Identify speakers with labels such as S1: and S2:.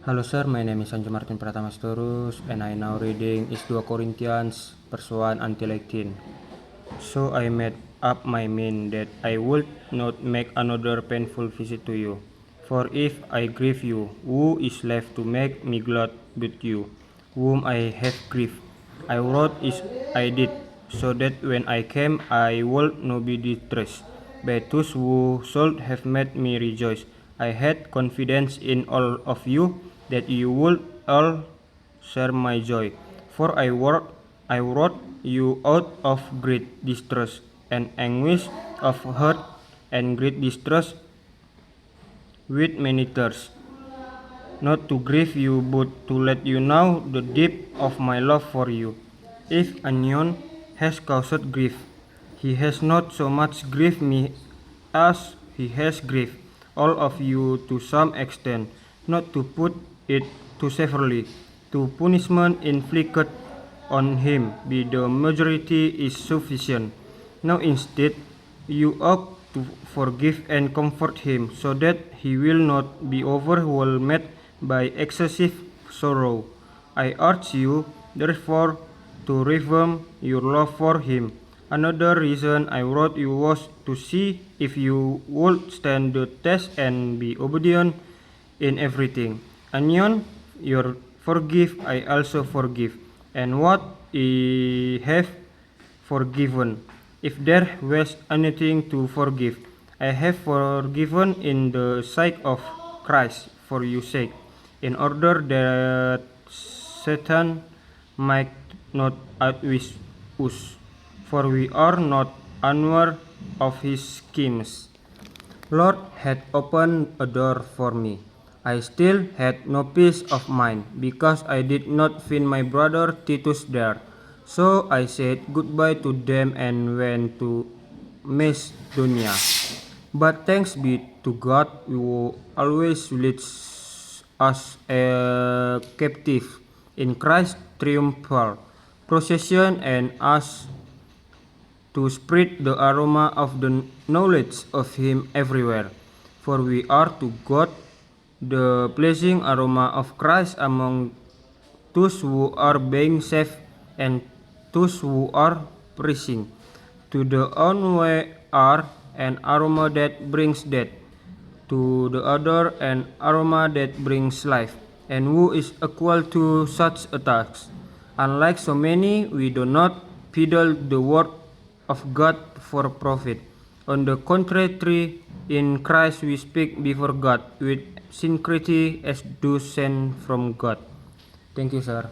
S1: Hello sir, my name is Sanjo Martin Pratama Storus and I now reading is 2 Corinthians verse 1 until 18. So I made up my mind that I would not make another painful visit to you. For if I grieve you, who is left to make me glad but you, whom I have grieved? I wrote as I did, so that when I came I would not be distressed by those who should have made me rejoice. I had confidence in all of you that you would all share my joy, for I wrote you out of great distress and anguish of heart and great distress with many tears, not to grieve you, but to let you know the depth of my love for you. If anyone has caused grief, he has not so much grieved me as he has grieved all of you to some extent, not to put it too severely. To punishment inflicted on him by the majority is sufficient. Now instead, you ought to forgive and comfort him, so that he will not be overwhelmed by excessive sorrow. I urge you, therefore, to reaffirm your love for him. Another reason I wrote you was to see if you would stand the test and be obedient in everything. Anion, your forgive, I also forgive. And what I have forgiven, if there was anything to forgive, I have forgiven in the sight of Christ for your sake, in order that Satan might not outwit us, for we are not unaware of his schemes. Lord had opened a door for me. I still had no peace of mind, because I did not find my brother Titus there. So I said goodbye to them and went to Macedonia. But thanks be to God who always leads us a captive in Christ's triumphal procession and us to spread the aroma of the knowledge of Him everywhere. For we are to God the pleasing aroma of Christ among those who are being saved and those who are perishing. To the one we are an aroma that brings death, to the other an aroma that brings life. And who is equal to such a task? Unlike so many, we do not peddle the word of God for profit. On the contrary, in Christ we speak before God with sincerity as do sent from God. Thank you, sir.